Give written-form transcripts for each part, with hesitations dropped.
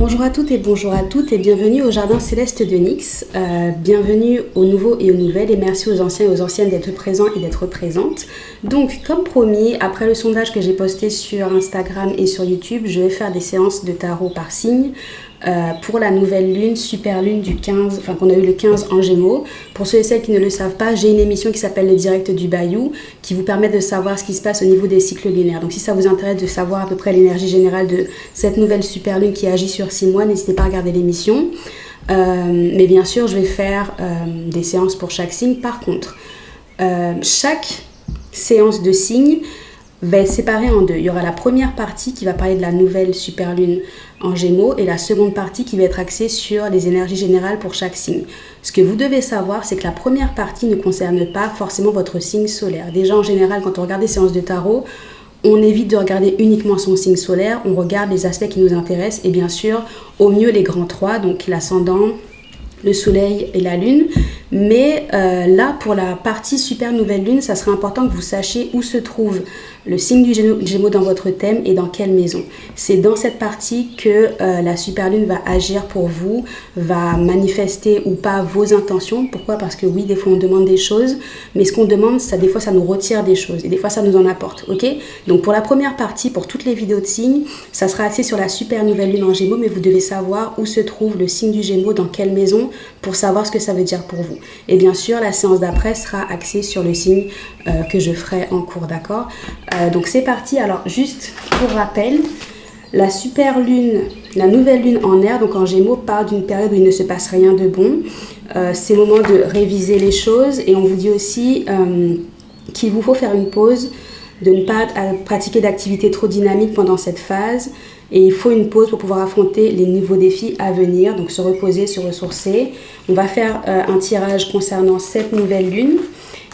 Bonjour à toutes et bonjour à toutes et bienvenue au Jardin Céleste de Nyx. Bienvenue aux nouveaux et aux nouvelles et merci aux anciens et aux anciennes d'être présents et d'être présentes. Donc comme promis, après le sondage que j'ai posté sur Instagram et sur YouTube, je vais faire des séances de tarot par signe. Pour la nouvelle lune, super lune du 15, enfin qu'on a eu le 15 en Gémeaux. Pour ceux et celles qui ne le savent pas, j'ai une émission qui s'appelle Le Direct du Bayou qui vous permet de savoir ce qui se passe au niveau des cycles lunaires. Donc si ça vous intéresse de savoir à peu près l'énergie générale de cette nouvelle super lune qui agit sur 6 mois, n'hésitez pas à regarder l'émission. Mais bien sûr, je vais faire des séances pour chaque signe. Par contre, chaque séance de signe va être séparée en deux. Il y aura la première partie qui va parler de la nouvelle super lune en Gémeaux et la seconde partie qui va être axée sur les énergies générales pour chaque signe. Ce que vous devez savoir, c'est que la première partie ne concerne pas forcément votre signe solaire. Déjà, en général, quand on regarde des séances de tarot, on évite de regarder uniquement son signe solaire, on regarde les aspects qui nous intéressent et bien sûr, au mieux les grands trois, donc l'ascendant, le soleil et la lune. Mais là, pour la partie super nouvelle lune, ça serait important que vous sachiez où se trouve le signe du Gémeaux dans votre thème et dans quelle maison. C'est dans cette partie que la super lune va agir pour vous, va manifester ou pas vos intentions. Pourquoi? Parce que oui, des fois on demande des choses, mais ce qu'on demande, ça, des fois ça nous retire des choses et des fois ça nous en apporte. Ok? Donc pour la première partie, pour toutes les vidéos de signes, ça sera axé sur la super nouvelle lune en Gémeaux, mais vous devez savoir où se trouve le signe du Gémeaux, dans quelle maison, pour savoir ce que ça veut dire pour vous. Et bien sûr, la séance d'après sera axée sur le signe que je ferai en cours, d'accord? Donc c'est parti. Alors juste pour rappel, la super lune, la nouvelle lune en air, donc en Gémeaux, part d'une période où il ne se passe rien de bon. C'est le moment de réviser les choses et on vous dit aussi qu'il vous faut faire une pause, de ne pas pratiquer d'activités trop dynamiques pendant cette phase. Et il faut une pause pour pouvoir affronter les nouveaux défis à venir, donc se reposer, se ressourcer. On va faire un tirage concernant cette nouvelle lune.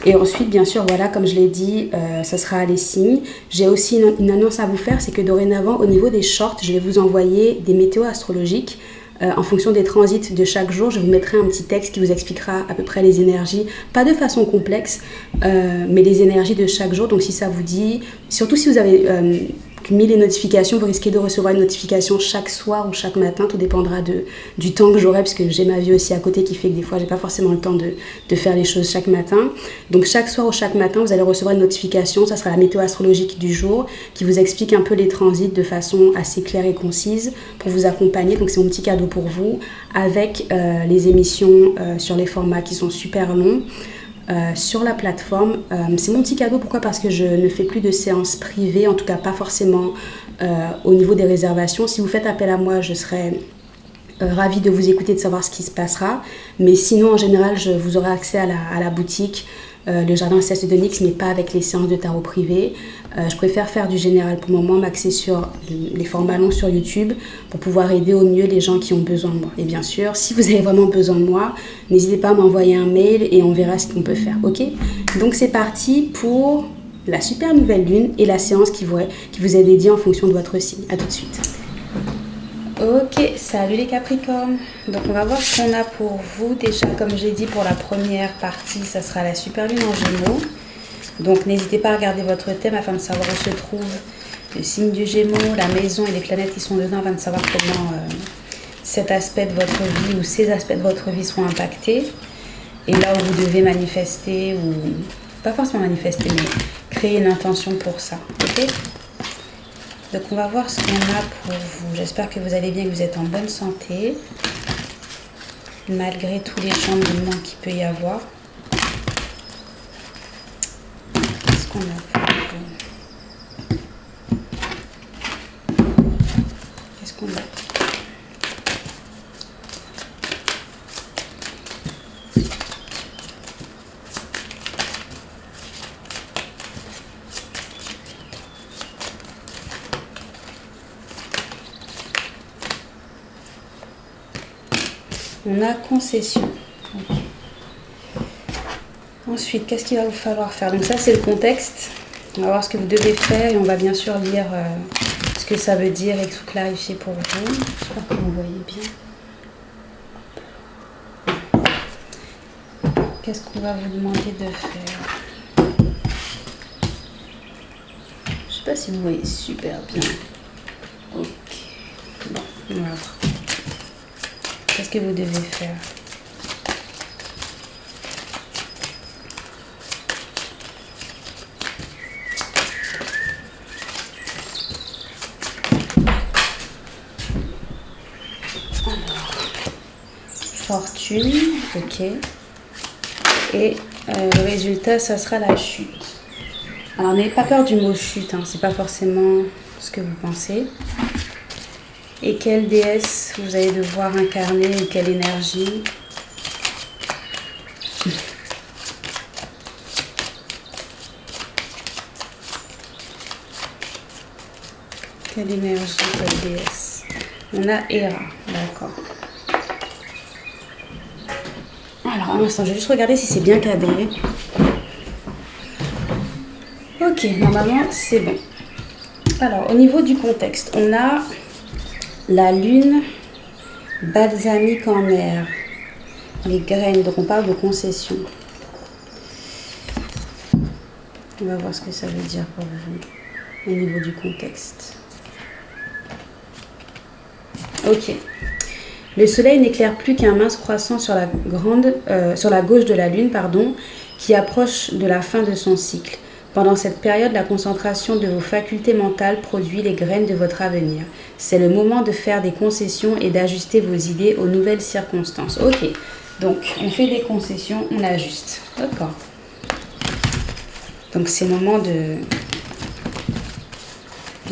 Et ensuite, bien sûr, voilà, comme je l'ai dit, ça sera les signes. J'ai aussi une annonce à vous faire, c'est que dorénavant, au niveau des shorts, je vais vous envoyer des météos astrologiques. En fonction des transits de chaque jour, je vous mettrai un petit texte qui vous expliquera à peu près les énergies, pas de façon complexe, mais les énergies de chaque jour. Donc si ça vous dit, surtout si vous avez mis les notifications, vous risquez de recevoir une notification chaque soir ou chaque matin, tout dépendra du temps que j'aurai, parce que j'ai ma vie aussi à côté qui fait que des fois j'ai pas forcément le temps de faire les choses chaque matin. Donc chaque soir ou chaque matin, vous allez recevoir une notification, ça sera la météo astrologique du jour, qui vous explique un peu les transits de façon assez claire et concise pour vous accompagner. Donc c'est mon petit cadeau pour vous, avec les émissions sur les formats qui sont super longs. Sur la plateforme. C'est mon petit cadeau, pourquoi? Parce que je ne fais plus de séances privées, en tout cas pas forcément au niveau des réservations. Si vous faites appel à moi, je serai ravie de vous écouter, de savoir ce qui se passera. Mais sinon, en général, vous aurez accès à la boutique, le Jardin Céleste de Nyx, mais pas avec les séances de tarot privées. Je préfère faire du général pour le moment, m'axer sur les formats longs sur YouTube pour pouvoir aider au mieux les gens qui ont besoin de moi. Et bien sûr, si vous avez vraiment besoin de moi, n'hésitez pas à m'envoyer un mail et on verra ce qu'on peut faire. Ok? Donc c'est parti pour la super nouvelle lune et la séance qui vous est dédiée en fonction de votre signe. A tout de suite. Ok, salut les Capricornes. Donc on va voir ce qu'on a pour vous. Déjà, comme j'ai dit, pour la première partie, ça sera la super lune en Gémeaux. Donc n'hésitez pas à regarder votre thème afin de savoir où se trouve le signe du Gémeaux, la maison et les planètes qui sont dedans, afin de savoir comment cet aspect de votre vie ou ces aspects de votre vie seront impactés. Et là où vous devez manifester, ou pas forcément manifester, mais créer une intention pour ça. Ok? Donc on va voir ce qu'on a pour vous. J'espère que vous allez bien, que vous êtes en bonne santé, malgré tous les chamboulements qu'il peut y avoir. Qu'est-ce qu'on a pour vous? Qu'est-ce qu'on a? On a concession. Okay. Ensuite, qu'est-ce qu'il va vous falloir faire? Donc ça, c'est le contexte. On va voir ce que vous devez faire et on va bien sûr lire ce que ça veut dire et tout clarifier pour vous. J'espère que vous voyez bien. Qu'est-ce qu'on va vous demander de faire? Je sais pas si vous voyez super bien. Ok. Bon, on va voir. Qu'est-ce que vous devez faire? Fortune, ok. Et le résultat, ça sera la chute. Alors, n'ayez pas peur du mot chute, hein, c'est pas forcément ce que vous pensez. Et quelle déesse vous allez devoir incarner ou quelle énergie? Quelle énergie, quelle déesse? On a Héra, d'accord. Alors, un instant, je vais juste regarder si c'est bien cadré. Ok, normalement, c'est bon. Alors, au niveau du contexte, on a la lune balsamique en mer, les graines, donc on parle de concession. On va voir ce que ça veut dire pour vous, au niveau du contexte. Ok. Le soleil n'éclaire plus qu'un mince croissant sur la gauche de la lune, qui approche de la fin de son cycle. Pendant cette période, la concentration de vos facultés mentales produit les graines de votre avenir. C'est le moment de faire des concessions et d'ajuster vos idées aux nouvelles circonstances. Ok, donc on fait des concessions, on ajuste. D'accord. Donc c'est le moment de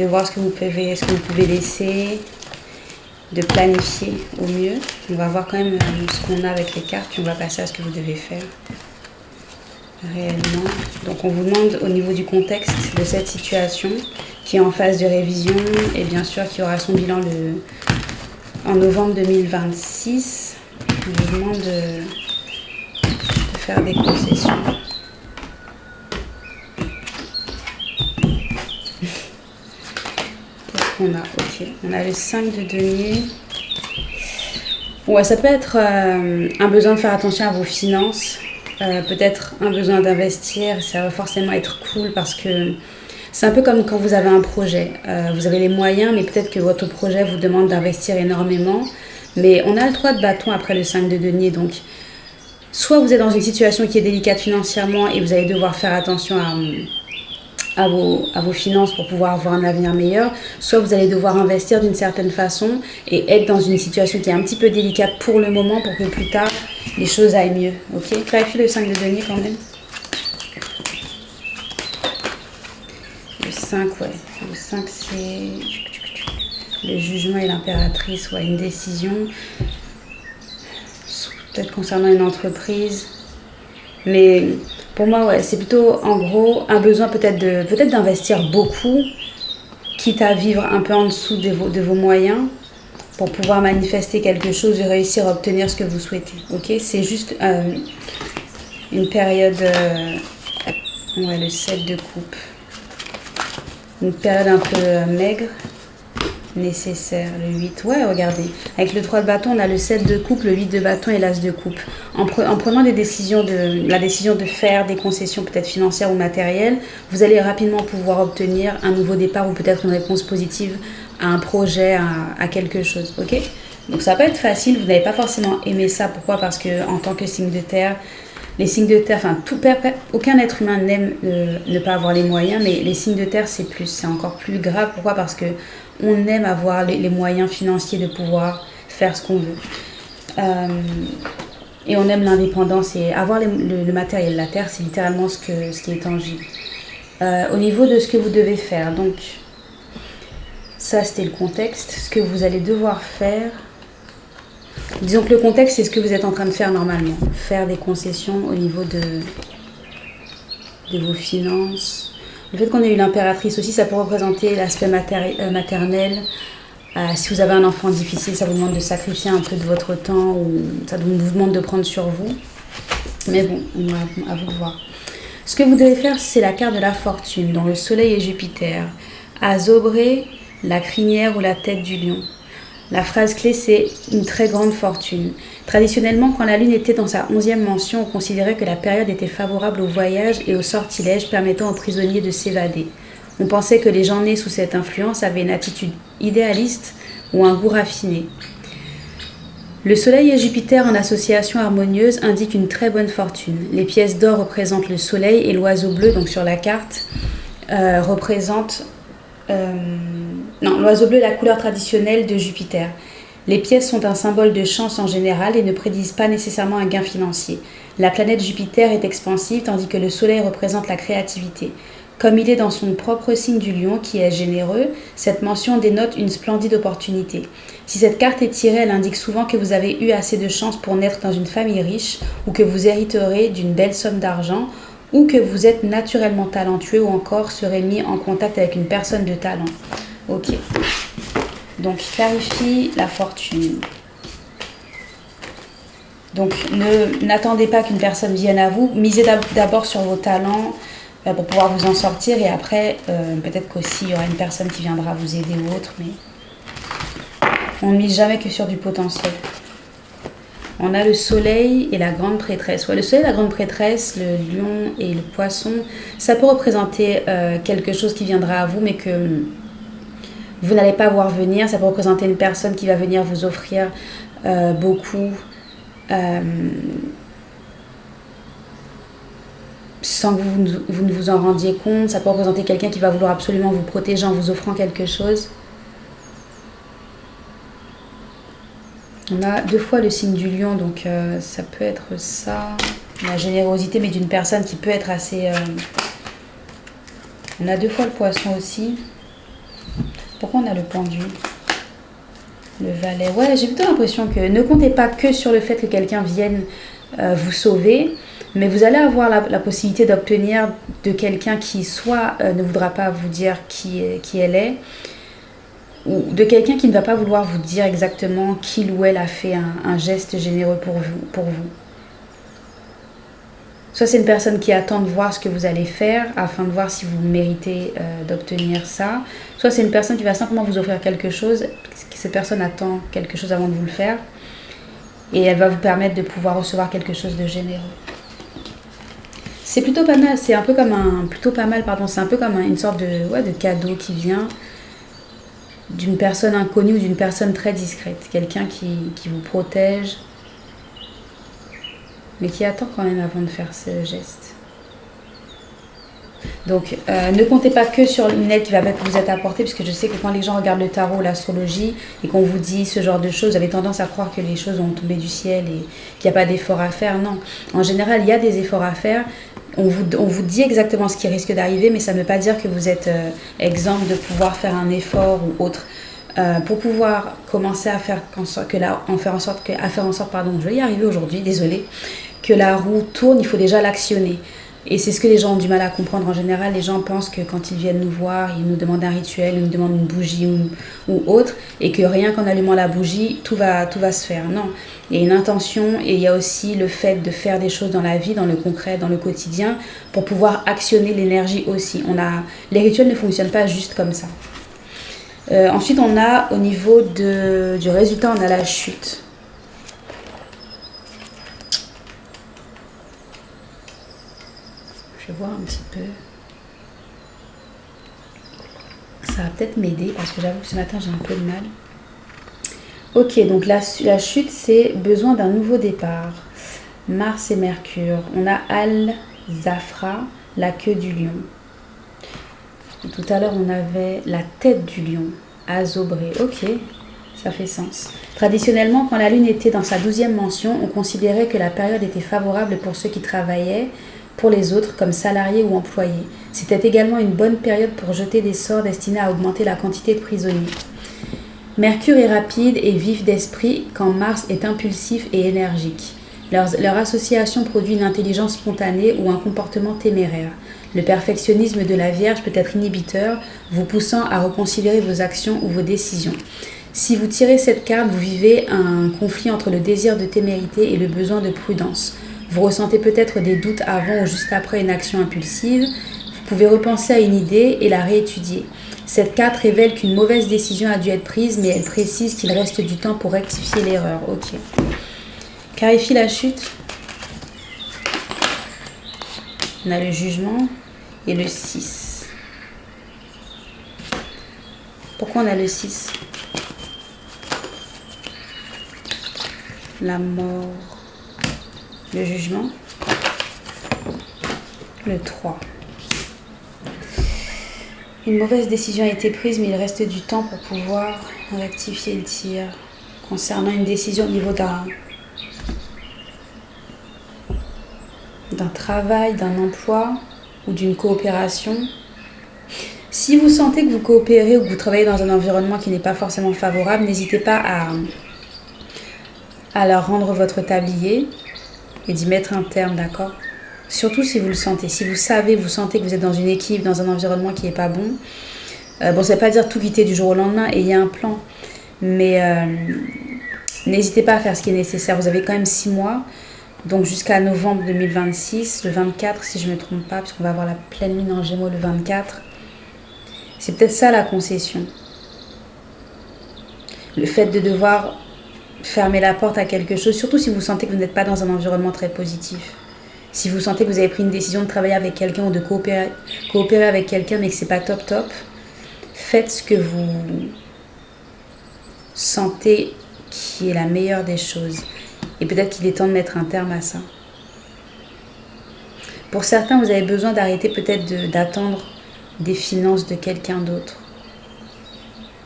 voir ce que vous pouvez laisser, de planifier au mieux. On va voir quand même ce qu'on a avec les cartes, puis on va passer à ce que vous devez faire réellement. Donc on vous demande au niveau du contexte de cette situation qui est en phase de révision et bien sûr qui aura son bilan en novembre 2026. On vous demande de faire des concessions. On a, ok, on a le 5 de denier. Ouais, ça peut être un besoin de faire attention à vos finances, peut-être un besoin d'investir. Ça va forcément être cool parce que c'est un peu comme quand vous avez un projet. Vous avez les moyens, mais peut-être que votre projet vous demande d'investir énormément. Mais on a le 3 de bâton après le 5 de denier, donc soit vous êtes dans une situation qui est délicate financièrement et vous allez devoir faire attention à vos finances pour pouvoir avoir un avenir meilleur, soit vous allez devoir investir d'une certaine façon et être dans une situation qui est un petit peu délicate pour le moment pour que plus tard les choses aillent mieux. Ok, clarifie le 5 de denier quand même. Le 5, ouais. Le 5 c'est le jugement et l'impératrice, ouais, une décision. Peut-être concernant une entreprise. Mais pour moi, ouais, c'est plutôt en gros un besoin peut-être d'investir beaucoup, quitte à vivre un peu en dessous de vos moyens pour pouvoir manifester quelque chose et réussir à obtenir ce que vous souhaitez. Ok, c'est juste une période, ouais, le 7 de coupe, une période un peu maigre. Nécessaire, le 8, ouais, regardez, avec le 3 de bâton, on a le 7 de coupe, le 8 de bâton et l'as de coupe. En prenant la décision de faire des concessions peut-être financières ou matérielles, vous allez rapidement pouvoir obtenir un nouveau départ ou peut-être une réponse positive à un projet, à quelque chose, ok? Donc ça va pas être facile, vous n'avez pas forcément aimé ça, pourquoi? Parce que en tant que signe de terre, les signes de terre, enfin aucun être humain n'aime ne pas avoir les moyens, mais les signes de terre c'est encore plus grave, pourquoi? Parce que on aime avoir les moyens financiers de pouvoir faire ce qu'on veut. Et on aime l'indépendance et avoir le matériel. La terre, c'est littéralement ce qui est tangible. Au niveau de ce que vous devez faire, donc ça c'était le contexte. Ce que vous allez devoir faire, disons que le contexte c'est ce que vous êtes en train de faire normalement. Faire des concessions au niveau de vos finances. Le fait qu'on ait eu l'impératrice aussi, ça peut représenter l'aspect maternel. Si vous avez un enfant difficile, ça vous demande de sacrifier un peu de votre temps ou ça vous demande de prendre sur vous. Mais bon, à vous de voir. Ce que vous devez faire, c'est la carte de la fortune, dont le soleil et Jupiter. Azobré, la crinière ou la tête du lion. La phrase clé, c'est une très grande fortune. Traditionnellement, quand la lune était dans sa 11e mention, on considérait que la période était favorable au voyage et au sortilège permettant aux prisonniers de s'évader. On pensait que les gens nés sous cette influence avaient une attitude idéaliste ou un goût raffiné. Le soleil et Jupiter en association harmonieuse indiquent une très bonne fortune. Les pièces d'or représentent le soleil et l'oiseau bleu, donc sur la carte, représente... non, l'oiseau bleu est la couleur traditionnelle de Jupiter. Les pièces sont un symbole de chance en général et ne prédisent pas nécessairement un gain financier. La planète Jupiter est expansive tandis que le soleil représente la créativité. Comme il est dans son propre signe du lion qui est généreux, cette mention dénote une splendide opportunité. Si cette carte est tirée, elle indique souvent que vous avez eu assez de chance pour naître dans une famille riche ou que vous hériterez d'une belle somme d'argent ou que vous êtes naturellement talentueux ou encore serez mis en contact avec une personne de talent. Ok. Donc, clarifie la fortune. Donc, n'attendez pas qu'une personne vienne à vous. Misez d'abord sur vos talents pour pouvoir vous en sortir. Et après, peut-être qu'aussi, il y aura une personne qui viendra vous aider ou autre. Mais on ne mise jamais que sur du potentiel. On a le soleil et la grande prêtresse. Ouais, le soleil et la grande prêtresse, le lion et le poisson, ça peut représenter quelque chose qui viendra à vous, mais que vous n'allez pas voir venir. Ça peut représenter une personne qui va venir vous offrir beaucoup sans que vous ne vous en rendiez compte. Ça peut représenter quelqu'un qui va vouloir absolument vous protéger en vous offrant quelque chose. On a 2 fois le signe du lion, donc ça peut être ça. La générosité, mais d'une personne qui peut être assez... On a 2 fois le poisson aussi. Pourquoi on a le pendu? Le valet. Ouais, j'ai plutôt l'impression que ne comptez pas que sur le fait que quelqu'un vienne vous sauver, mais vous allez avoir la possibilité d'obtenir de quelqu'un qui soit ne voudra pas vous dire qui elle est, ou de quelqu'un qui ne va pas vouloir vous dire exactement qu'il ou elle a fait un geste généreux pour vous. Soit c'est une personne qui attend de voir ce que vous allez faire afin de voir si vous méritez d'obtenir ça. Soit c'est une personne qui va simplement vous offrir quelque chose. Cette personne attend quelque chose avant de vous le faire. Et elle va vous permettre de pouvoir recevoir quelque chose de généreux. C'est plutôt pas mal. C'est un peu comme c'est un peu comme une sorte de cadeau qui vient d'une personne inconnue ou d'une personne très discrète. Quelqu'un qui vous protège, mais qui attend quand même avant de faire ce geste. Donc, ne comptez pas que sur une aide qui va vous être apportée, puisque je sais que quand les gens regardent le tarot, l'astrologie, et qu'on vous dit ce genre de choses, vous avez tendance à croire que les choses vont tomber du ciel et qu'il n'y a pas d'efforts à faire. Non, en général, il y a des efforts à faire. On vous dit exactement ce qui risque d'arriver, mais ça ne veut pas dire que vous êtes exempt de pouvoir faire un effort ou autre. Pour pouvoir commencer à faire en sorte, je vais y arriver aujourd'hui, désolée, que la roue tourne, il faut déjà l'actionner. Et c'est ce que les gens ont du mal à comprendre. En général, les gens pensent que quand ils viennent nous voir, ils nous demandent un rituel, ils nous demandent une bougie ou autre, et que rien qu'en allumant la bougie, tout va se faire. Non, il y a une intention et il y a aussi le fait de faire des choses dans la vie, dans le concret, dans le quotidien, pour pouvoir actionner l'énergie aussi. Les rituels ne fonctionnent pas juste comme ça. Ensuite, on a au niveau du résultat, on a la chute. Je vais voir un petit peu. Ça va peut-être m'aider parce que j'avoue que ce matin j'ai un peu de mal. Ok, donc la chute, c'est besoin d'un nouveau départ. Mars et Mercure. On a Al-Zafra, la queue du lion. Tout à l'heure, on avait la tête du lion, Azobré. Ok, ça fait sens. Traditionnellement, quand la lune était dans sa 12e mention, on considérait que la période était favorable pour ceux qui travaillaient pour les autres comme salariés ou employés. C'était également une bonne période pour jeter des sorts destinés à augmenter la quantité de prisonniers. Mercure est rapide et vif d'esprit quand Mars est impulsif et énergique. Leur association produit une intelligence spontanée ou un comportement téméraire. Le perfectionnisme de la Vierge peut être inhibiteur, vous poussant à reconsidérer vos actions ou vos décisions. Si vous tirez cette carte, vous vivez un conflit entre le désir de témérité et le besoin de prudence. Vous ressentez peut-être des doutes avant ou juste après une action impulsive. Vous pouvez repenser à une idée et la réétudier. Cette carte révèle qu'une mauvaise décision a dû être prise, mais elle précise qu'il reste du temps pour rectifier l'erreur. Ok. Clarifie la chute. On a le jugement et le 6. Pourquoi on a le 6? la mort, le jugement, le 3. Une mauvaise décision a été prise, mais il reste du temps pour pouvoir rectifier le tir. Concernant une décision au niveau d'un travail, d'un emploi ou d'une coopération. Si vous sentez que vous coopérez ou que vous travaillez dans un environnement qui n'est pas forcément favorable, n'hésitez pas à leur rendre votre tablier et d'y mettre un terme, d'accord? Surtout si vous le sentez. Si vous sentez que vous êtes dans une équipe, dans un environnement qui n'est pas bon. Bon, ça ne veut pas dire tout quitter du jour au lendemain et il y a un plan. Mais n'hésitez pas à faire ce qui est nécessaire. Vous avez quand même 6 mois. Donc jusqu'à novembre 2026, le 24 si je ne me trompe pas, parce qu'on va avoir la pleine lune en Gémeaux le 24. C'est peut-être ça la concession. Le fait de devoir fermer la porte à quelque chose, surtout si vous sentez que vous n'êtes pas dans un environnement très positif. Si vous sentez que vous avez pris une décision de travailler avec quelqu'un ou de coopérer avec quelqu'un mais que c'est pas top, faites ce que vous sentez qui est la meilleure des choses. Et peut-être qu'il est temps de mettre un terme à ça. Pour certains, vous avez besoin d'arrêter peut-être d'attendre des finances de quelqu'un d'autre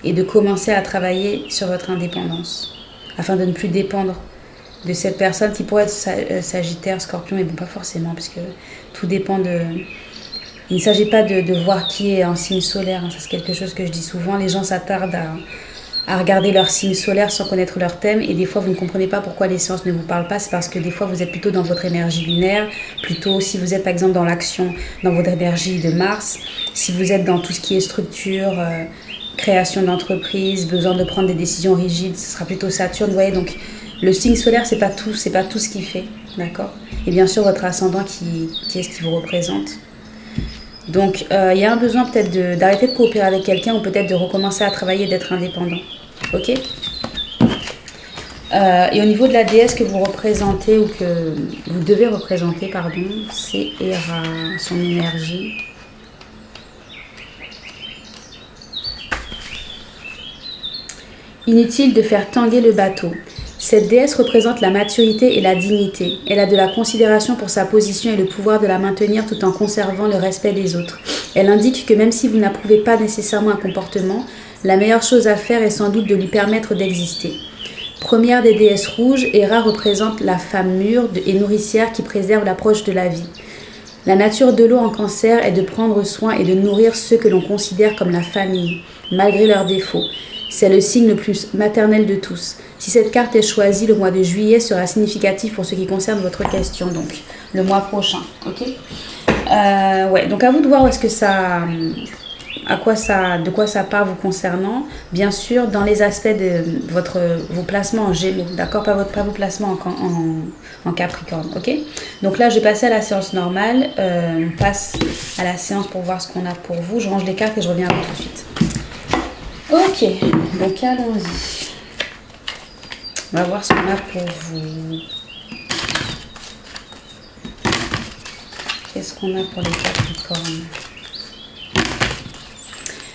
et de commencer à travailler sur votre indépendance afin de ne plus dépendre de cette personne qui pourrait être Sagittaire, Scorpion, mais bon, pas forcément, parce que tout dépend de... Il ne s'agit pas de voir qui est en signe solaire, hein. Ça, c'est quelque chose que je dis souvent. Les gens s'attardent à regarder leur signe solaire sans connaître leur thème, et des fois, vous ne comprenez pas pourquoi les séances ne vous parlent pas. C'est parce que des fois, vous êtes plutôt dans votre énergie lunaire, plutôt si vous êtes, par exemple, dans l'action, dans votre énergie de Mars, si vous êtes dans tout ce qui est structure, création d'entreprise, besoin de prendre des décisions rigides, ce sera plutôt Saturne, vous voyez, donc... Le signe solaire, c'est pas tout ce qu'il fait, d'accord? Et bien sûr, votre ascendant qui est ce qui vous représente. Donc, il y a un besoin peut-être d'arrêter de coopérer avec quelqu'un ou peut-être de recommencer à travailler et d'être indépendant, ok? Et au niveau de la déesse que vous représentez ou que vous devez représenter, pardon, c'est Héra, son énergie. Inutile de faire tanguer le bateau. Cette déesse représente la maturité et la dignité. Elle a de la considération pour sa position et le pouvoir de la maintenir tout en conservant le respect des autres. Elle indique que même si vous n'approuvez pas nécessairement un comportement, la meilleure chose à faire est sans doute de lui permettre d'exister. Première des déesses rouges, Héra représente la femme mûre et nourricière qui préserve l'approche de la vie. La nature de l'eau en Cancer est de prendre soin et de nourrir ceux que l'on considère comme la famille, malgré leurs défauts. C'est le signe le plus maternel de tous. Si cette carte est choisie, le mois de juillet sera significatif pour ce qui concerne votre question, donc le mois prochain, ok? Ouais, donc à vous de voir où est-ce que ça, de quoi ça part vous concernant. Bien sûr, dans les aspects de vos placements en Gémeaux, d'accord? Pas vos placements en Capricorne, ok? Donc là, je vais passer à la séance normale. On passe à la séance pour voir ce qu'on a pour vous. Je range les cartes et je reviens à vous tout de suite. Ok, donc allons-y. On va voir ce qu'on a pour vous. Qu'est-ce qu'on a pour les Capricornes?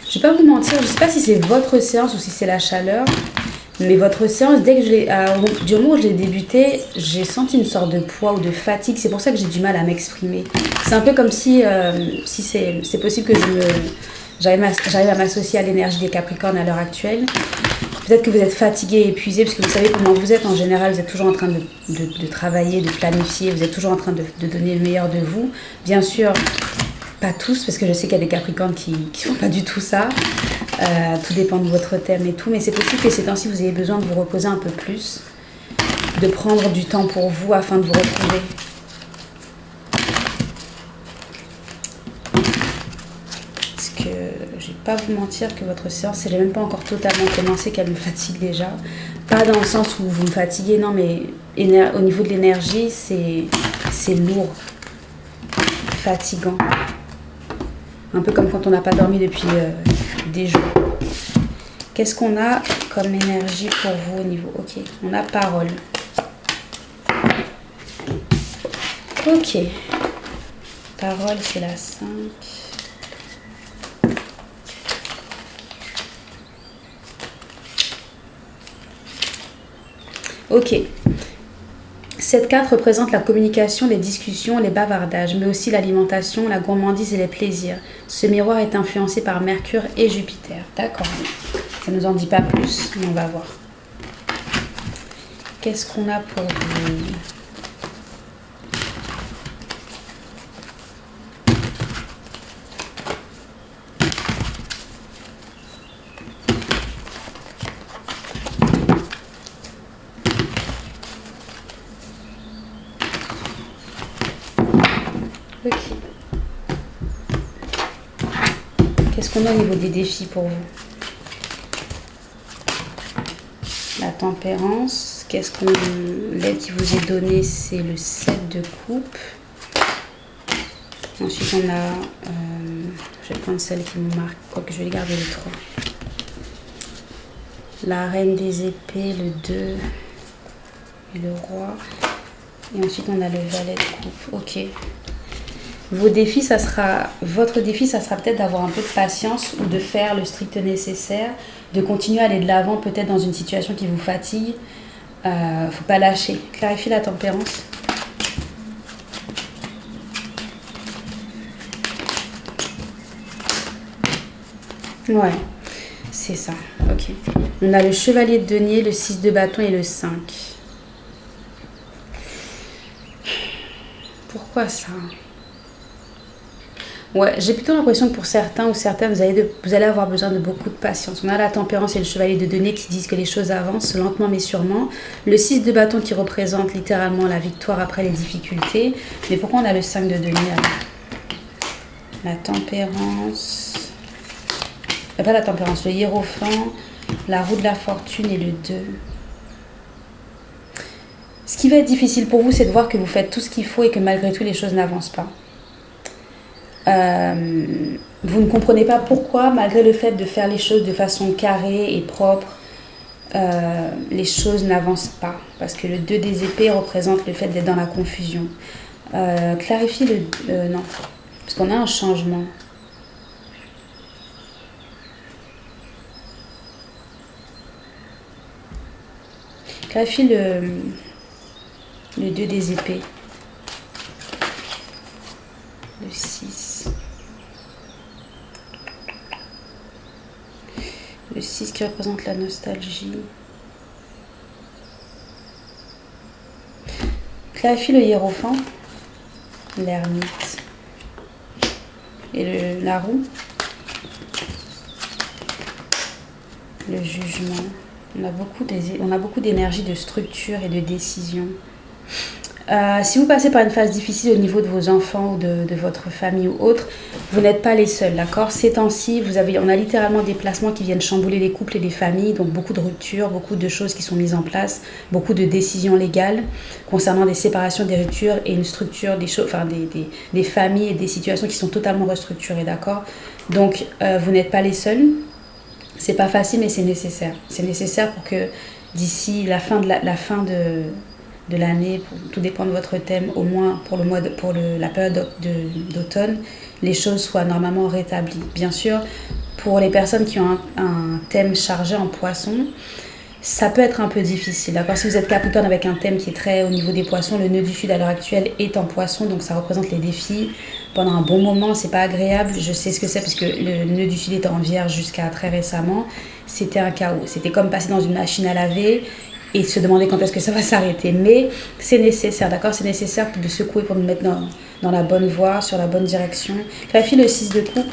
Je ne vais pas vous mentir, je ne sais pas si c'est votre séance ou si c'est la chaleur, mais votre séance, dès que du moment où je l'ai débutée, j'ai senti une sorte de poids ou de fatigue. C'est pour ça que j'ai du mal à m'exprimer. C'est un peu comme si c'est possible que j'arrive à m'associer à l'énergie des Capricornes à l'heure actuelle. Peut-être que vous êtes fatigué et épuisé, parce que vous savez comment vous êtes en général. Vous êtes toujours en train de travailler, de planifier. Vous êtes toujours en train de donner le meilleur de vous. Bien sûr, pas tous, parce que je sais qu'il y a des Capricornes qui ne font pas du tout ça. Tout dépend de votre thème et tout. Mais c'est possible que ces temps-ci, vous ayez besoin de vous reposer un peu plus. De prendre du temps pour vous afin de vous retrouver. Je ne vais pas vous mentir que votre séance, elle n'est même pas encore totalement commencée, qu'elle me fatigue déjà. Pas dans le sens où vous me fatiguez, non, mais au niveau de l'énergie, c'est lourd, fatigant. Un peu comme quand on n'a pas dormi depuis des jours. Qu'est-ce qu'on a comme énergie pour vous au niveau? Ok, on a parole. Ok. Parole, c'est la 5. Ok. Cette carte représente la communication, les discussions, les bavardages, mais aussi l'alimentation, la gourmandise et les plaisirs. Ce miroir est influencé par Mercure et Jupiter. D'accord. Ça ne nous en dit pas plus, mais on va voir. Qu'est-ce qu'on a pour vous? Ok. Qu'est-ce qu'on a au niveau des défis pour vous? La tempérance. Qu'est-ce qu'on... L'aide qui vous est donnée, c'est le 7 de coupe. Ensuite, on a... je vais prendre celle qui me marque. Quoique je vais les garder les 3. La reine des épées, le 2 et le roi. Et ensuite, on a le valet de coupe. Ok. Vos défis, ça sera, votre défi, ça sera peut-être d'avoir un peu de patience ou de faire le strict nécessaire, de continuer à aller de l'avant peut-être dans une situation qui vous fatigue. Faut pas lâcher. Clarifier la tempérance. Ouais, c'est ça. Ok. On a le chevalier de denier, le 6 de bâton et le 5. Pourquoi ça? Ouais, j'ai plutôt l'impression que pour certains ou certaines, vous allez avoir besoin de beaucoup de patience. On a la tempérance et le chevalier de denier qui disent que les choses avancent lentement mais sûrement. Le 6 de bâton qui représente littéralement la victoire après les difficultés. Mais pourquoi on a le 5 de denier alors? La tempérance... Pas la tempérance, le hiérophant, la roue de la fortune et le 2. Ce qui va être difficile pour vous, c'est de voir que vous faites tout ce qu'il faut et que malgré tout, les choses n'avancent pas. Vous ne comprenez pas pourquoi, malgré le fait de faire les choses de façon carrée et propre, les choses n'avancent pas. Parce que le 2 des épées représente le fait d'être dans la confusion. Clarifie le... non, parce qu'on a un changement. Clarifie le 2 des épées. Le 6. Le 6 qui représente la nostalgie. Clarifie le hiérophant. L'ermite. Et la roue. Le jugement. On a beaucoup d'énergie, de structure et de décision. Si vous passez par une phase difficile au niveau de vos enfants ou de votre famille ou autre, vous n'êtes pas les seuls, d'accord? Ces temps-ci, on a littéralement des placements qui viennent chambouler les couples et les familles, donc beaucoup de ruptures, beaucoup de choses qui sont mises en place, beaucoup de décisions légales concernant des séparations, des ruptures et une structure, des familles et des situations qui sont totalement restructurées, d'accord? Donc, vous n'êtes pas les seuls. C'est pas facile, mais c'est nécessaire. C'est nécessaire pour que d'ici la fin de l'année, tout dépend de votre thème, au moins pour la période d'automne, les choses soient normalement rétablies. Bien sûr, pour les personnes qui ont un thème chargé en poisson, ça peut être un peu difficile, d'accord? Si vous êtes Capricorne avec un thème qui est très au niveau des poissons, le nœud du Sud à l'heure actuelle est en poisson, donc ça représente les défis. Pendant un bon moment, c'est pas agréable, je sais ce que c'est puisque le nœud du Sud était en Vierge jusqu'à très récemment. C'était un chaos, c'était comme passer dans une machine à laver et se demander quand est-ce que ça va s'arrêter. Mais c'est nécessaire, d'accord? C'est nécessaire de secouer pour nous mettre dans la bonne voie, sur la bonne direction. Clarifie le 6 de coupe,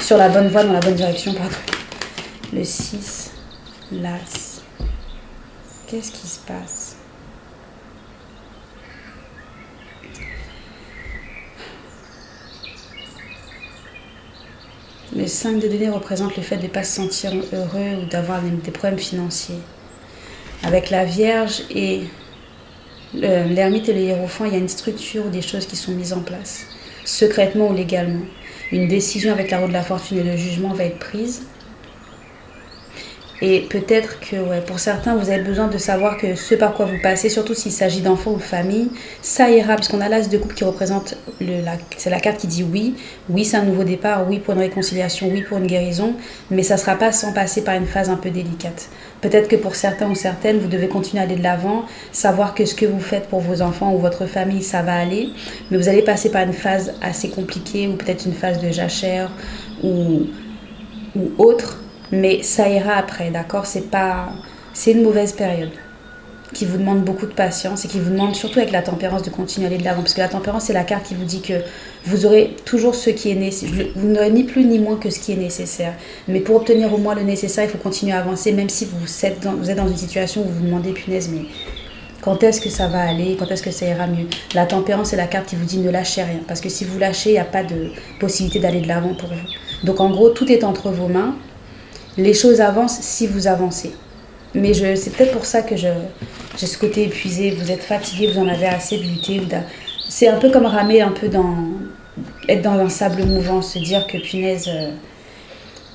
sur la bonne voie, dans la bonne direction, pardon. Le 6, l'As. Qu'est-ce qui se passe? Le 5 de denier représente le fait de ne pas se sentir heureux ou d'avoir des problèmes financiers. Avec la Vierge et l'ermite et le hiérophant, il y a une structure ou des choses qui sont mises en place, secrètement ou légalement. Une décision avec la roue de la fortune et le jugement va être prise. Et peut-être que pour certains, vous avez besoin de savoir que ce par quoi vous passez, surtout s'il s'agit d'enfants ou de famille, ça ira. Parce qu'on a l'as de coupe qui représente, c'est la carte qui dit oui. Oui, c'est un nouveau départ. Oui, pour une réconciliation. Oui, pour une guérison. Mais ça ne sera pas sans passer par une phase un peu délicate. Peut-être que pour certains ou certaines, vous devez continuer à aller de l'avant, savoir que ce que vous faites pour vos enfants ou votre famille, ça va aller. Mais vous allez passer par une phase assez compliquée ou peut-être une phase de jachère ou autre. Mais ça ira après, d'accord? C'est une mauvaise période qui vous demande beaucoup de patience et qui vous demande surtout avec la tempérance de continuer à aller de l'avant. Parce que la tempérance, c'est la carte qui vous dit que vous aurez toujours ce qui est nécessaire. Vous n'aurez ni plus ni moins que ce qui est nécessaire. Mais pour obtenir au moins le nécessaire, il faut continuer à avancer, même si vous êtes dans une situation où vous vous demandez, punaise, mais quand est-ce que ça va aller? Quand est-ce que ça ira mieux? La tempérance, c'est la carte qui vous dit ne lâchez rien. Parce que si vous lâchez, il n'y a pas de possibilité d'aller de l'avant pour vous. Donc en gros, tout est entre vos mains. Les choses avancent si vous avancez. Mais c'est peut-être pour ça que j'ai ce côté épuisé. Vous êtes fatigué, vous en avez assez de lutter. C'est un peu comme ramer un peu être dans un sable mouvant, se dire que punaise,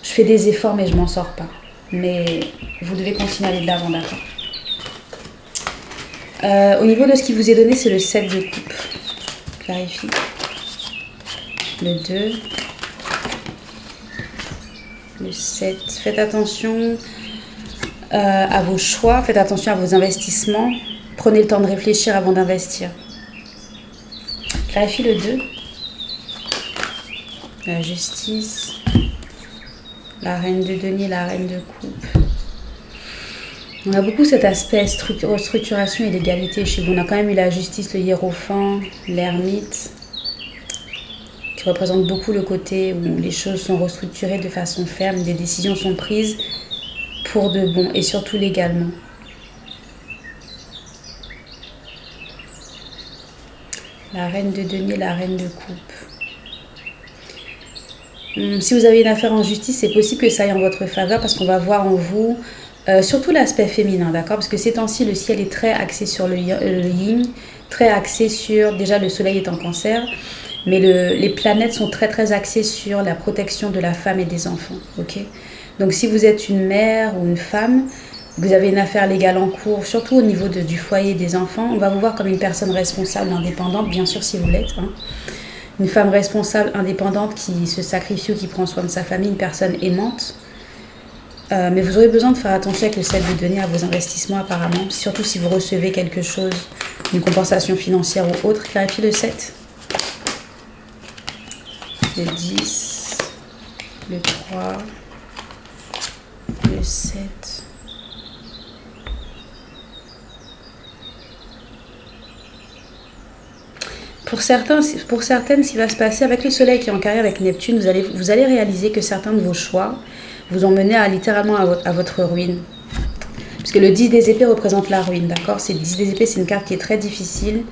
je fais des efforts mais je m'en sors pas. Mais vous devez continuer à aller de l'avant, d'accord. Au niveau de ce qui vous est donné, c'est le 7 de coupe. Clarifie. Le 2. Le 7. Faites attention à vos choix, faites attention à vos investissements. Prenez le temps de réfléchir avant d'investir. Clarifie le 2. La justice. La reine de denier, la reine de coupe. On a beaucoup cet aspect restructuration et l'égalité chez vous. On a quand même eu la justice, le hiérophant, l'ermite, qui représente beaucoup le côté où les choses sont restructurées de façon ferme, des décisions sont prises pour de bon et surtout légalement. La reine de denier, la reine de coupe. Si vous avez une affaire en justice, c'est possible que ça aille en votre faveur parce qu'on va voir en vous surtout l'aspect féminin, d'accord? Parce que ces temps-ci, le ciel est très axé sur le yin, très axé sur, déjà le soleil est en cancer, mais les planètes sont très très axées sur la protection de la femme et des enfants, ok? Donc si vous êtes une mère ou une femme, vous avez une affaire légale en cours, surtout au niveau du foyer des enfants, on va vous voir comme une personne responsable, indépendante, bien sûr si vous l'êtes, hein. Une femme responsable, indépendante, qui se sacrifie ou qui prend soin de sa famille, une personne aimante. Mais vous aurez besoin de faire attention avec le 7 de denier à vos investissements apparemment, surtout si vous recevez quelque chose, une compensation financière ou autre. Clarifiez le 7. Le 10, le 3, le 7. Pour certaines, ce qui va se passer avec le soleil qui est en carré avec Neptune, vous allez réaliser que certains de vos choix vous ont mené littéralement à votre ruine. Parce que le 10 des épées représente la ruine, d'accord? Le 10 des épées, c'est une carte qui est très difficile,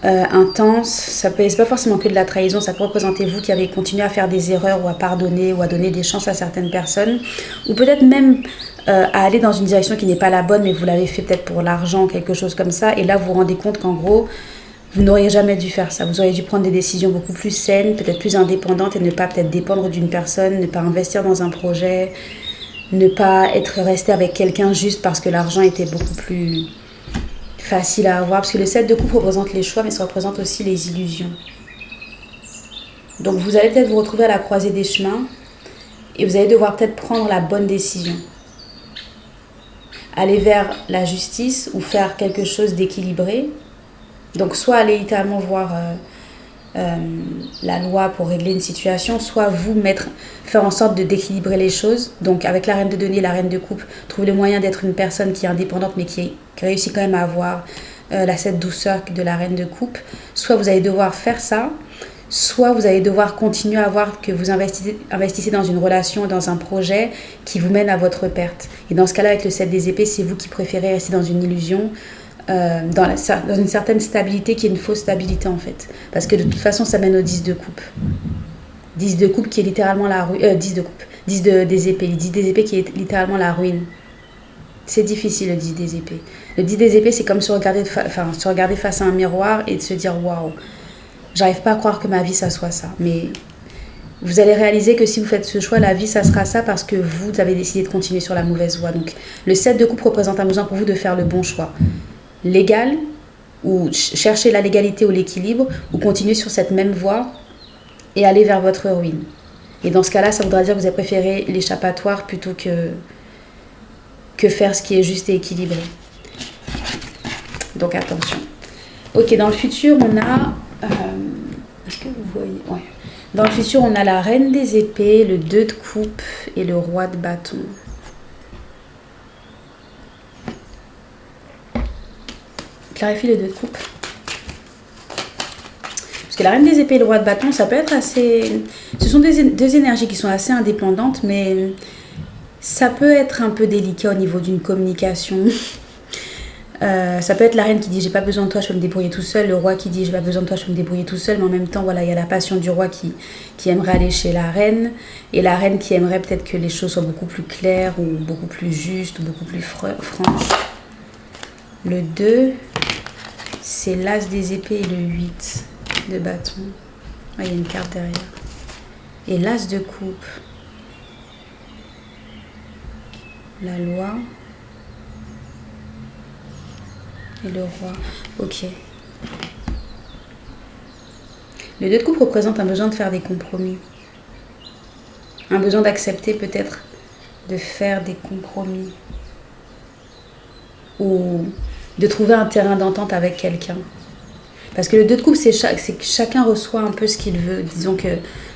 intense. Ça peut, c'est pas forcément que de la trahison, ça peut représenter vous qui avez continué à faire des erreurs ou à pardonner ou à donner des chances à certaines personnes. Ou peut-être même à aller dans une direction qui n'est pas la bonne, mais vous l'avez fait peut-être pour l'argent, quelque chose comme ça. Et là, vous vous rendez compte qu'en gros, vous n'auriez jamais dû faire ça. Vous auriez dû prendre des décisions beaucoup plus saines, peut-être plus indépendantes et ne pas peut-être dépendre d'une personne, ne pas investir dans un projet, ne pas être resté avec quelqu'un juste parce que l'argent était beaucoup plus facile à avoir. Parce que le 7 de coupe représente les choix, mais ça représente aussi les illusions. Donc vous allez peut-être vous retrouver à la croisée des chemins et vous allez devoir peut-être prendre la bonne décision. Aller vers la justice ou faire quelque chose d'équilibré. Donc soit aller littéralement voir la loi pour régler une situation, soit vous faire en sorte d'équilibrer les choses. Donc avec la reine de denier, la reine de coupe, trouver le moyen d'être une personne qui est indépendante mais qui réussit quand même à avoir cette douceur de la reine de coupe. Soit vous allez devoir faire ça, soit vous allez devoir continuer à voir que vous investissez dans une relation, dans un projet qui vous mène à votre perte. Et dans ce cas-là, avec le 7 des épées, c'est vous qui préférez rester dans une illusion, dans une certaine stabilité qui est une fausse stabilité en fait. Parce que de toute façon, ça mène au 10 de coupe. 10 de coupe qui est littéralement la ruine. 10 de coupe. 10 des épées. 10 des épées qui est littéralement la ruine. C'est difficile le 10 des épées. Le 10 des épées, c'est comme se regarder face à un miroir et de se dire waouh, j'arrive pas à croire que ma vie ça soit ça. Mais Vous allez réaliser que si vous faites ce choix, la vie, ça sera ça parce que vous avez décidé de continuer sur la mauvaise voie. Donc, le 7 de coupe représente un besoin pour vous de faire le bon choix. Légal, ou chercher la légalité ou l'équilibre, ou continuer sur cette même voie et aller vers votre ruine. Et dans ce cas-là, ça voudra dire que vous avez préféré l'échappatoire plutôt que faire ce qui est juste et équilibré. Donc attention. Ok, dans le futur, on a... est-ce que vous voyez? Ouais. Dans le futur, on a la reine des épées, le 2 de coupe et le roi de bâton. Clarifie le 2 de coupe. Parce que la reine des épées et le roi de bâton, ça peut être assez... Ce sont deux énergies qui sont assez indépendantes, mais ça peut être un peu délicat au niveau d'une communication. Ça peut être la reine qui dit j'ai pas besoin de toi, je peux me débrouiller tout seul. Le roi qui dit j'ai pas besoin de toi, je peux me débrouiller tout seul. Mais en même temps, voilà, il y a la passion du roi qui aimerait aller chez la reine. Et la reine qui aimerait peut-être que les choses soient beaucoup plus claires ou beaucoup plus justes ou beaucoup plus franches. Le 2, c'est l'as des épées et le 8 de bâton. Ah, il y a une carte derrière. Et l'as de coupe. La loi. Et le roi. Ok. Le 2 de coupe représente un besoin de faire des compromis. Un besoin d'accepter peut-être de faire des compromis. Ou de trouver un terrain d'entente avec quelqu'un. Parce que le 2 de coupe, c'est que chacun reçoit un peu ce qu'il veut. Disons que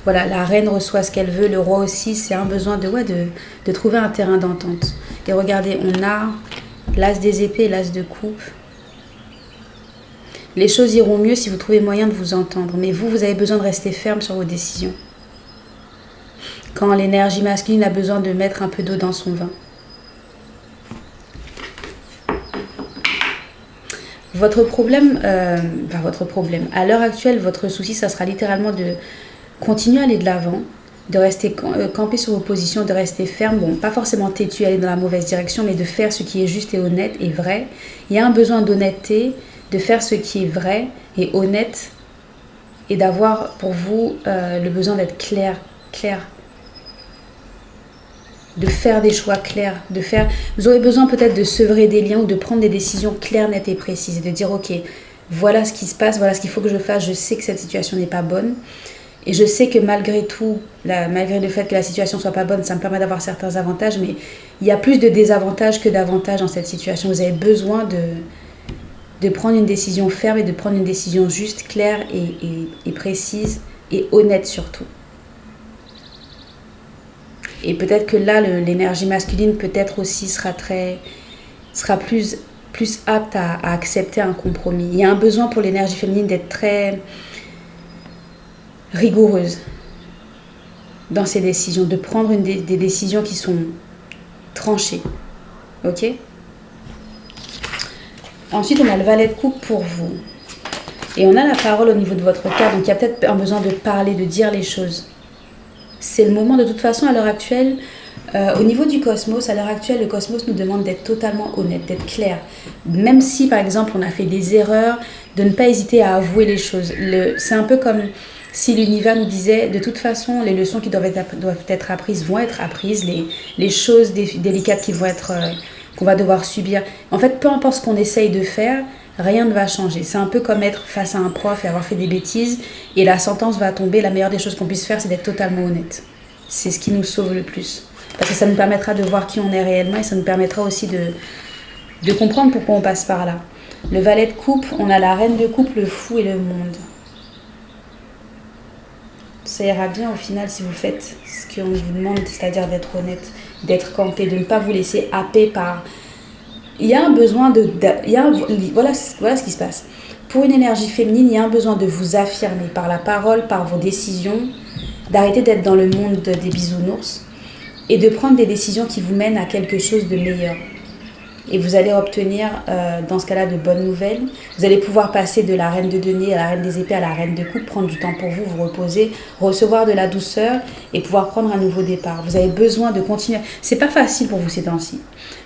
voilà, la reine reçoit ce qu'elle veut, le roi aussi, c'est un besoin de trouver un terrain d'entente. Et regardez, on a l'as des épées et l'as de coupe. Les choses iront mieux si vous trouvez moyen de vous entendre. Mais vous avez besoin de rester ferme sur vos décisions. Quand l'énergie masculine a besoin de mettre un peu d'eau dans son vin. Votre problème, à l'heure actuelle, votre souci, ça sera littéralement de continuer à aller de l'avant, de rester camper sur vos positions, de rester ferme, bon, pas forcément têtu, aller dans la mauvaise direction, mais de faire ce qui est juste et honnête et vrai. Il y a un besoin d'honnêteté, de faire ce qui est vrai et honnête, et d'avoir pour vous le besoin d'être clair, de faire des choix clairs, vous aurez besoin peut-être de sevrer des liens ou de prendre des décisions claires, nettes et précises, et de dire ok, voilà ce qui se passe, voilà ce qu'il faut que je fasse, je sais que cette situation n'est pas bonne, et je sais que malgré tout, malgré le fait que la situation soit pas bonne, ça me permet d'avoir certains avantages, mais il y a plus de désavantages que d'avantages dans cette situation. Vous avez besoin de prendre une décision ferme et de prendre une décision juste, claire et précise, et honnête surtout. Et peut-être que là, l'énergie masculine peut-être aussi sera plus apte à accepter un compromis. Il y a un besoin pour l'énergie féminine d'être très rigoureuse dans ses décisions, de prendre des décisions qui sont tranchées. Ok ? Ensuite, on a le valet de coupe pour vous. Et on a la parole au niveau de votre cas, donc il y a peut-être un besoin de parler, de dire les choses. C'est le moment de toute façon à l'heure actuelle, au niveau du cosmos, à l'heure actuelle, le cosmos nous demande d'être totalement honnête, d'être clair. Même si par exemple on a fait des erreurs, de ne pas hésiter à avouer les choses. C'est un peu comme si l'univers nous disait de toute façon les leçons qui doivent être apprises vont être apprises, les choses délicates qu'on va devoir subir. En fait, peu importe ce qu'on essaye de faire, rien ne va changer. C'est un peu comme être face à un prof et avoir fait des bêtises et la sentence va tomber. La meilleure des choses qu'on puisse faire, c'est d'être totalement honnête. C'est ce qui nous sauve le plus. Parce que ça nous permettra de voir qui on est réellement et ça nous permettra aussi de comprendre pourquoi on passe par là. Le valet de coupe, on a la reine de coupe, le fou et le monde. Ça ira bien au final si vous faites ce qu'on vous demande, c'est-à-dire d'être honnête, d'être campé, de ne pas vous laisser happer par... Il y a un besoin voilà ce qui se passe. Pour une énergie féminine, il y a un besoin de vous affirmer par la parole, par vos décisions, d'arrêter d'être dans le monde des bisounours et de prendre des décisions qui vous mènent à quelque chose de meilleur. Et vous allez obtenir, dans ce cas-là, de bonnes nouvelles. Vous allez pouvoir passer de la reine de denier à la reine des épées à la reine de coupe, prendre du temps pour vous, vous reposer, recevoir de la douceur et pouvoir prendre un nouveau départ. Vous avez besoin de continuer. C'est pas facile pour vous ces temps-ci.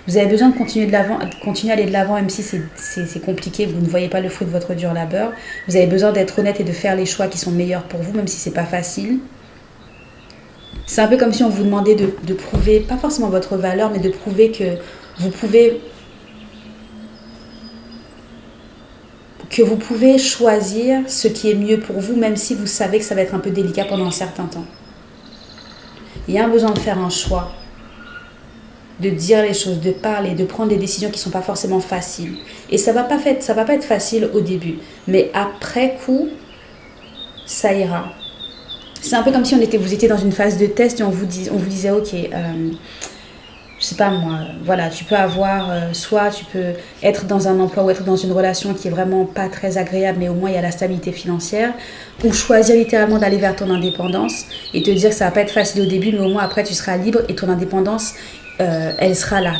Vous avez besoin de continuer à aller de l'avant, même si c'est compliqué, vous ne voyez pas le fruit de votre dur labeur. Vous avez besoin d'être honnête et de faire les choix qui sont meilleurs pour vous, même si c'est pas facile. C'est un peu comme si on vous demandait de prouver, pas forcément votre valeur, mais de prouver vous pouvez que vous pouvez choisir ce qui est mieux pour vous, même si vous savez que ça va être un peu délicat pendant un certain temps. Il y a un besoin de faire un choix, de dire les choses, de parler, de prendre des décisions qui ne sont pas forcément faciles. Et ça va pas être facile au début, mais après coup, ça ira. C'est un peu comme si vous étiez dans une phase de test et on vous disait, ok, je sais pas moi, voilà, tu peux avoir, soit tu peux être dans un emploi ou être dans une relation qui est vraiment pas très agréable, mais au moins il y a la stabilité financière, ou choisir littéralement d'aller vers ton indépendance et te dire que ça va pas être facile au début, mais au moins après tu seras libre et ton indépendance, elle sera là,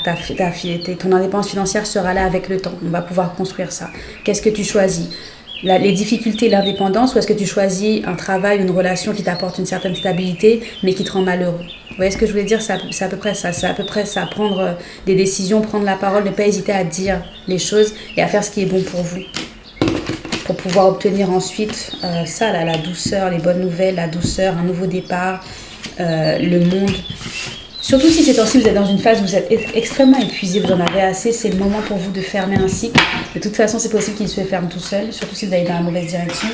ton indépendance financière sera là avec le temps, on va pouvoir construire ça. Qu'est-ce que tu choisis ? Les difficultés, l'indépendance, ou est-ce que tu choisis un travail, une relation qui t'apporte une certaine stabilité, mais qui te rend malheureux? Vous voyez ce que je voulais dire? C'est à peu près ça. C'est à peu près ça. Prendre des décisions, prendre la parole, ne pas hésiter à dire les choses et à faire ce qui est bon pour vous. Pour pouvoir obtenir ensuite ça, là, la douceur, les bonnes nouvelles, la douceur, un nouveau départ, le monde. Surtout si ces temps-ci vous êtes dans une phase où vous êtes extrêmement épuisé, vous en avez assez, c'est le moment pour vous de fermer un cycle. De toute façon, c'est possible qu'il se ferme tout seul, surtout si vous allez dans la mauvaise direction,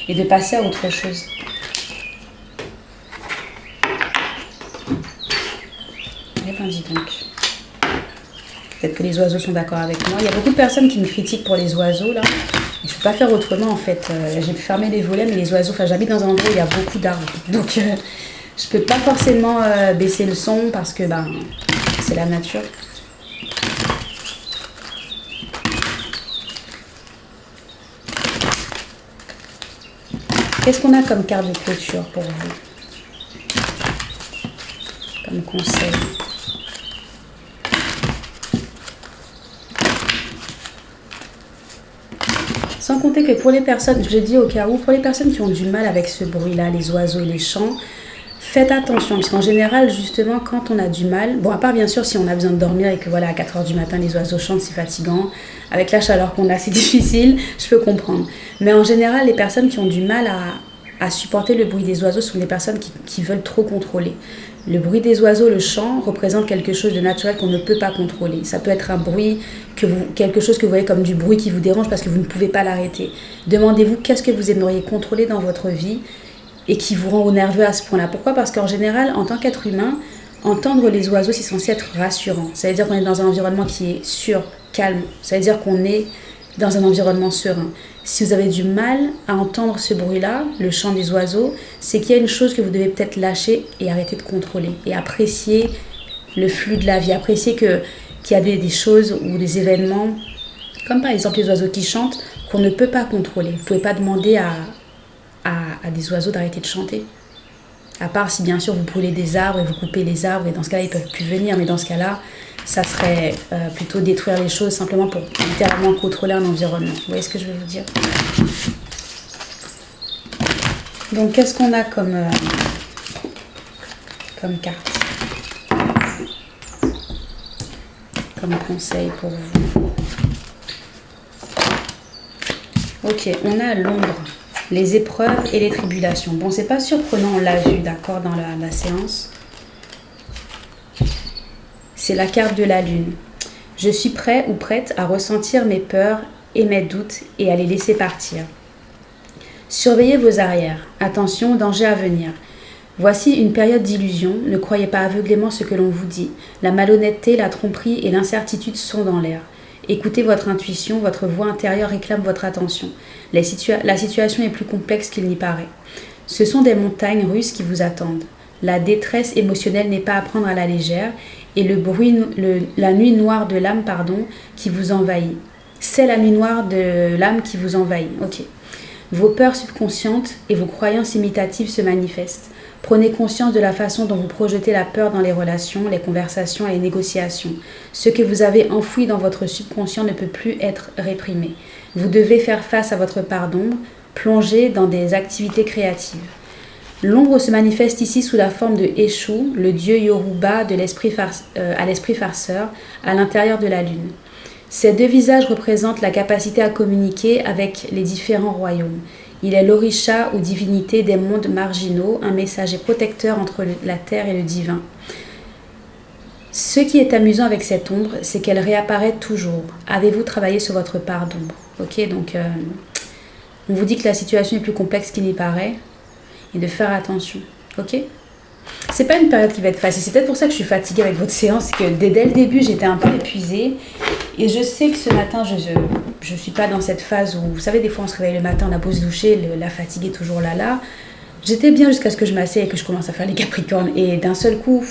et de passer à autre chose. Eh ben dis donc. Peut-être que les oiseaux sont d'accord avec moi. Il y a beaucoup de personnes qui me critiquent pour les oiseaux, là. Et je ne peux pas faire autrement, en fait. J'ai fermé les volets, mais les oiseaux, j'habite dans un endroit où il y a beaucoup d'arbres. Donc, je peux pas forcément baisser le son parce que c'est la nature. Qu'est-ce qu'on a comme carte de clôture pour vous? Comme conseil. Sans compter que pour les personnes, je le dis au cas où, pour les personnes qui ont du mal avec ce bruit-là, les oiseaux et les chants, faites attention, parce qu'en général, justement, quand on a du mal, bon, à part bien sûr si on a besoin de dormir et que voilà, à 4h du matin, les oiseaux chantent, c'est fatigant, avec la chaleur qu'on a, c'est difficile, je peux comprendre. Mais en général, les personnes qui ont du mal à supporter le bruit des oiseaux sont des personnes qui veulent trop contrôler. Le bruit des oiseaux, le chant, représente quelque chose de naturel qu'on ne peut pas contrôler. Ça peut être un bruit, quelque chose que vous voyez comme du bruit qui vous dérange parce que vous ne pouvez pas l'arrêter. Demandez-vous qu'est-ce que vous aimeriez contrôler dans votre vie et qui vous rend nerveux à ce point-là. Pourquoi? Parce qu'en général, en tant qu'être humain, entendre les oiseaux, c'est censé être rassurant. Ça veut dire qu'on est dans un environnement qui est sûr, calme. Ça veut dire qu'on est dans un environnement serein. Si vous avez du mal à entendre ce bruit-là, le chant des oiseaux, c'est qu'il y a une chose que vous devez peut-être lâcher et arrêter de contrôler. Et apprécier le flux de la vie. Apprécier qu'il y a des choses ou des événements, comme par exemple les oiseaux qui chantent, qu'on ne peut pas contrôler. Vous ne pouvez pas demander à des oiseaux d'arrêter de chanter. À part si bien sûr vous brûlez des arbres et vous coupez les arbres et dans ce cas-là ils ne peuvent plus venir, mais dans ce cas-là ça serait plutôt détruire les choses simplement pour littéralement contrôler un environnement. Vous voyez ce que je veux vous dire? Donc qu'est-ce qu'on a comme carte, comme conseil pour vous? Ok, on a l'ombre. Les épreuves et les tribulations. Bon, c'est pas surprenant, on l'a vu, d'accord, dans la séance. C'est la carte de la lune. Je suis prêt ou prête à ressentir mes peurs et mes doutes et à les laisser partir. Surveillez vos arrières. Attention, danger à venir. Voici une période d'illusion. Ne croyez pas aveuglément ce que l'on vous dit. La malhonnêteté, la tromperie et l'incertitude sont dans l'air. Écoutez votre intuition, votre voix intérieure réclame votre attention. La situation est plus complexe qu'il n'y paraît. Ce sont des montagnes russes qui vous attendent. La détresse émotionnelle n'est pas à prendre à la légère et la nuit noire de l'âme, qui vous envahit. C'est la nuit noire de l'âme qui vous envahit. Ok. Vos peurs subconscientes et vos croyances imitatives se manifestent. Prenez conscience de la façon dont vous projetez la peur dans les relations, les conversations et les négociations. Ce que vous avez enfoui dans votre subconscient ne peut plus être réprimé. Vous devez faire face à votre part d'ombre, plonger dans des activités créatives. L'ombre se manifeste ici sous la forme de Eshu, le dieu Yoruba à l'esprit farceur, à l'intérieur de la lune. Ces deux visages représentent la capacité à communiquer avec les différents royaumes. Il est l'Orisha ou divinité des mondes marginaux, un messager protecteur entre la terre et le divin. Ce qui est amusant avec cette ombre, c'est qu'elle réapparaît toujours. Avez-vous travaillé sur votre part d'ombre? Ok, donc on vous dit que la situation est plus complexe qu'il n'y paraît et de faire attention. Ok? C'est pas une période qui va être facile. C'est peut-être pour ça que je suis fatiguée avec votre séance, que dès le début, j'étais un peu épuisée. Et je sais que ce matin, je suis pas dans cette phase où, vous savez, des fois on se réveille le matin, on a beau se doucher, la fatigue est toujours là. J'étais bien jusqu'à ce que je m'asseye et que je commence à faire les capricornes. Et d'un seul coup,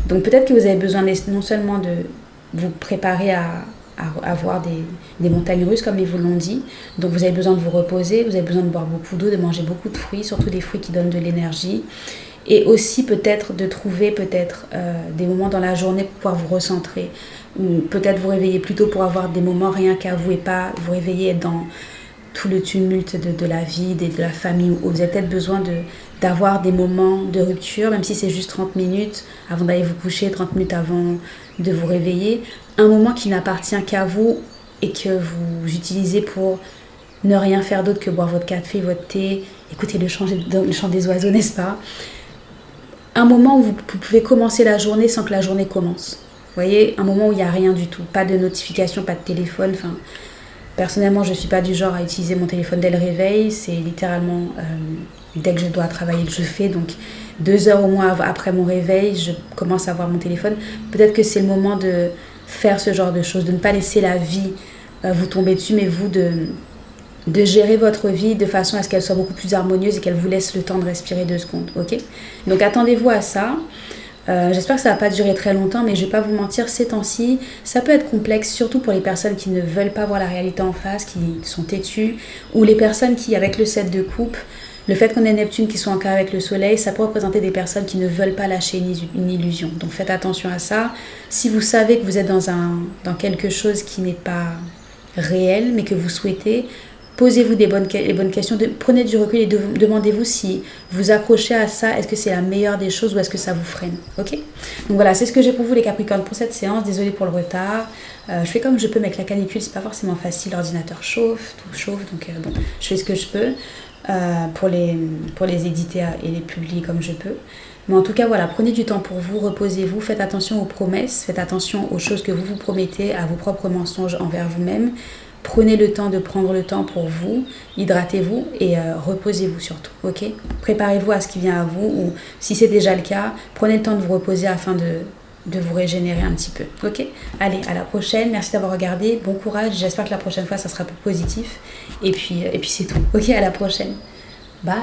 donc peut-être que vous avez besoin non seulement de vous préparer à avoir des montagnes russes, comme ils vous l'ont dit. Donc vous avez besoin de vous reposer, vous avez besoin de boire beaucoup d'eau, de manger beaucoup de fruits, surtout des fruits qui donnent de l'énergie. Et aussi peut-être de trouver des moments dans la journée pour pouvoir vous recentrer. Ou peut-être vous réveiller plus tôt pour avoir des moments rien qu'à vous et pas vous réveiller dans tout le tumulte de la vie, de la famille. Où vous avez peut-être besoin d'avoir des moments de rupture, même si c'est juste 30 minutes avant d'aller vous coucher, 30 minutes avant de vous réveiller. Un moment qui n'appartient qu'à vous et que vous utilisez pour ne rien faire d'autre que boire votre café, votre thé, écouter le chant des oiseaux, n'est-ce pas? Un moment où vous pouvez commencer la journée sans que la journée commence. Vous voyez, un moment où il n'y a rien du tout. Pas de notification, pas de téléphone. Enfin, personnellement, je ne suis pas du genre à utiliser mon téléphone dès le réveil. C'est littéralement, dès que je dois travailler, je fais. Donc, 2 heures au moins après mon réveil, je commence à voir mon téléphone. Peut-être que c'est le moment de faire ce genre de choses, de ne pas laisser la vie vous tomber dessus, mais vous de gérer votre vie de façon à ce qu'elle soit beaucoup plus harmonieuse et qu'elle vous laisse le temps de respirer 2 secondes, ok? Donc attendez-vous à ça. J'espère que ça ne va pas durer très longtemps, mais je ne vais pas vous mentir, ces temps-ci, ça peut être complexe, surtout pour les personnes qui ne veulent pas voir la réalité en face, qui sont têtues, ou les personnes qui, avec le 7 de coupe, le fait qu'on ait Neptune qui soit en carré avec le soleil, ça peut représenter des personnes qui ne veulent pas lâcher une illusion. Donc faites attention à ça. Si vous savez que vous êtes dans quelque chose qui n'est pas réel, mais que vous souhaitez, posez-vous les bonnes questions, prenez du recul et demandez-vous si vous accrochez à ça, est-ce que c'est la meilleure des choses ou est-ce que ça vous freine, ok? Donc voilà, c'est ce que j'ai pour vous les Capricornes pour cette séance, désolée pour le retard. Je fais comme je peux, mais avec la canicule, c'est pas forcément facile, l'ordinateur chauffe, tout chauffe, donc bon, je fais ce que je peux pour les éditer et les publier comme je peux. Mais en tout cas, voilà, prenez du temps pour vous, reposez-vous, faites attention aux promesses, faites attention aux choses que vous vous promettez, à vos propres mensonges envers vous-même. Prenez le temps de prendre le temps pour vous, hydratez-vous et reposez-vous surtout, ok? Préparez-vous à ce qui vient à vous, ou si c'est déjà le cas, prenez le temps de vous reposer afin de vous régénérer un petit peu, ok? Allez, à la prochaine, merci d'avoir regardé, bon courage, j'espère que la prochaine fois ça sera plus positif, et puis c'est tout, ok? À la prochaine, bye!